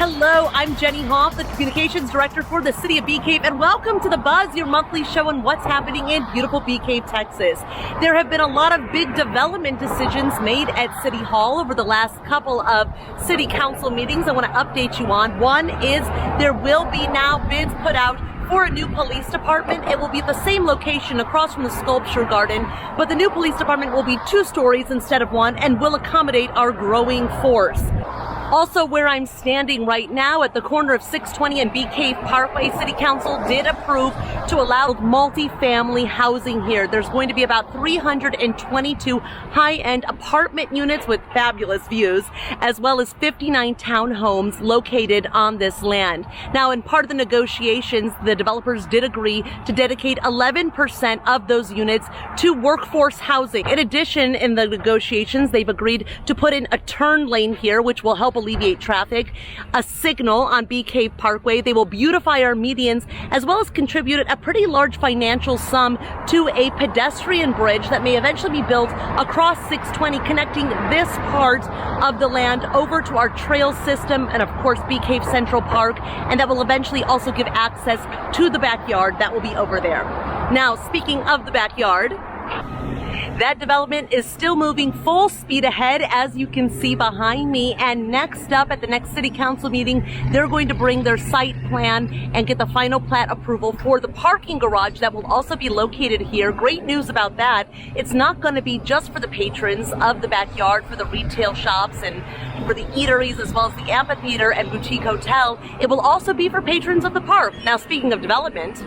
Hello, I'm Jenny Hoff, the Communications Director for the City of Bee Cave, and welcome to The Buzz, your monthly show on what's happening in beautiful Bee Cave, Texas. There have been a lot of big development decisions made at City Hall over the last couple of City Council meetings I want to update you on. One is there will be now bids put out for a new police department. It will be at the same location across from the sculpture garden, but the new police department will be 2 stories instead of 1 and will accommodate our growing force. Also, where I'm standing right now at the corner of 620 and Bee Cave Parkway, City Council did approve to allow multi-family housing here. There's going to be about 322 high-end apartment units with fabulous views, as well as 59 townhomes located on this land. Now, in part of the negotiations, the developers did agree to dedicate 11% of those units to workforce housing. In addition, in the negotiations, they've agreed to put in a turn lane here, which will help alleviate traffic, a signal on Bee Cave Parkway. They will beautify our medians, as well as contribute a pretty large financial sum to a pedestrian bridge that may eventually be built across 620, connecting this part of the land over to our trail system and, of course, Bee Cave Central Park, and that will eventually also give access to the backyard that will be over there. Now, speaking of the backyard, that development is still moving full speed ahead, as you can see behind me. And next up at the next City Council meeting, they're going to bring their site plan and get the final plat approval for the parking garage that will also be located here. Great news about that. It's not going to be just for the patrons of the backyard, for the retail shops and for the eateries, as well as the amphitheater and boutique hotel. It will also be for patrons of the park. Now, speaking of development,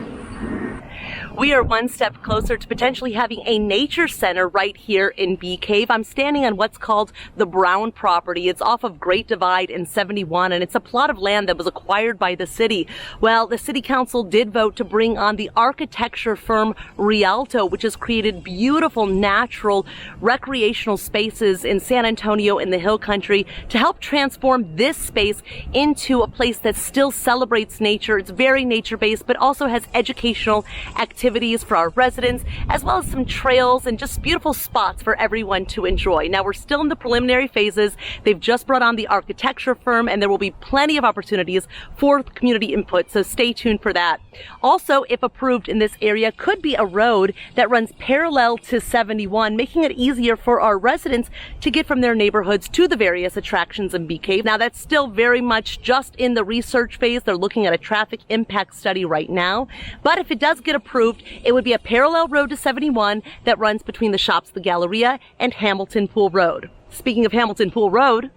we are one step closer to potentially having a nature center right here in Bee Cave. I'm standing on what's called the Brown property. It's off of Great Divide in 71, and it's a plot of land that was acquired by the city. Well, the City Council did vote to bring on the architecture firm Rialto, which has created beautiful natural recreational spaces in San Antonio in the Hill Country to help transform this space into a place that still celebrates nature. It's very nature-based, but also has educational activities for our residents, as well as some trails and just beautiful spots for everyone to enjoy. Now, we're still in the preliminary phases. They've just brought on the architecture firm, and there will be plenty of opportunities for community input, so stay tuned for that. Also, if approved in this area, could be a road that runs parallel to 71, making it easier for our residents to get from their neighborhoods to the various attractions in Bee Cave. Now, that's still very much just in the research phase. They're looking at a traffic impact study right now, but if it does get approved, it would be a parallel road to 71 that runs between the Shops, the Galleria, and Hamilton Pool Road. Speaking of Hamilton Pool Road,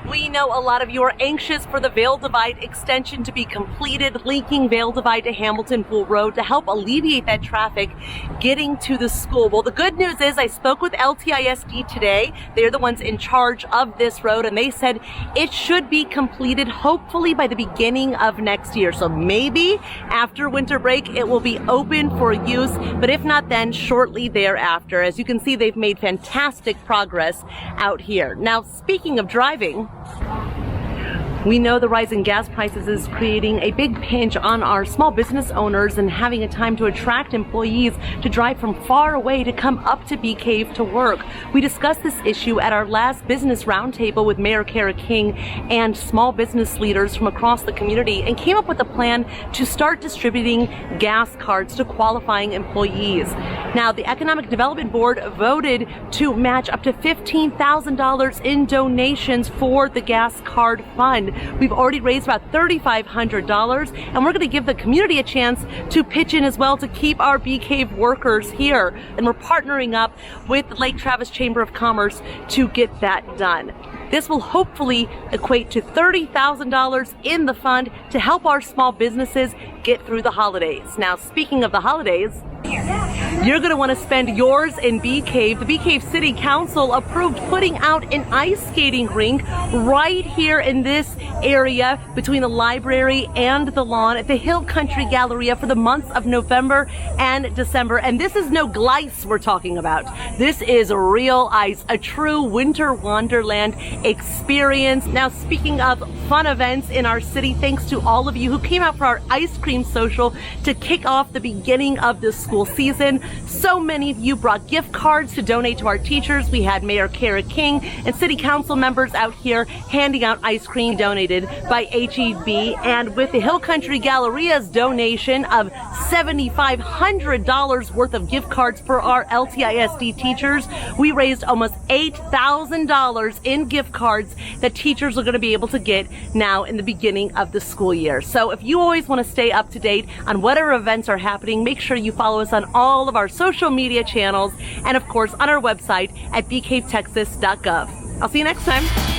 we know a lot of you are anxious for the Vail Divide extension to be completed, linking Vail Divide to Hamilton Pool Road to help alleviate that traffic getting to the school. Well, the good news is I spoke with LTISD today. They're the ones in charge of this road, and they said it should be completed hopefully by the beginning of next year. So maybe after winter break it will be open for use, but if not, then shortly thereafter. As you can see, they've made fantastic progress out here. Now, speaking of driving, we know the rise in gas prices is creating a big pinch on our small business owners and having a time to attract employees to drive from far away to come up to Bee Cave to work. We discussed this issue at our last business roundtable with Mayor Kara King and small business leaders from across the community, and came up with a plan to start distributing gas cards to qualifying employees. Now, the Economic Development Board voted to match up to $15,000 in donations for the gas card fund. We've already raised about $3,500, and we're going to give the community a chance to pitch in as well to keep our Bee Cave workers here. And we're partnering up with the Lake Travis Chamber of Commerce to get that done. This will hopefully equate to $30,000 in the fund to help our small businesses get through the holidays. Now, speaking of the holidays, you're going to want to spend yours in Bee Cave. The Bee Cave City Council approved putting out an ice skating rink right here in this area between the library and the lawn at the Hill Country Galleria for the months of November and December. And this is no glice we're talking about. This is real ice, a true winter wonderland experience. Now, speaking of fun events in our city, thanks to all of you who came out for our ice cream social to kick off the beginning of the school season. So many of you brought gift cards to donate to our teachers. We had Mayor Kara King and city council members out here handing out ice cream donated by HEB. And with the Hill Country Galleria's donation of $7,500 worth of gift cards for our LTISD teachers, we raised almost $8,000 in gift cards that teachers are going to be able to get now in the beginning of the school year. So if you always want to stay up to date on whatever events are happening, make sure you follow us on all of our social media channels and of course on our website at bcavetexas.gov. I'll see you next time.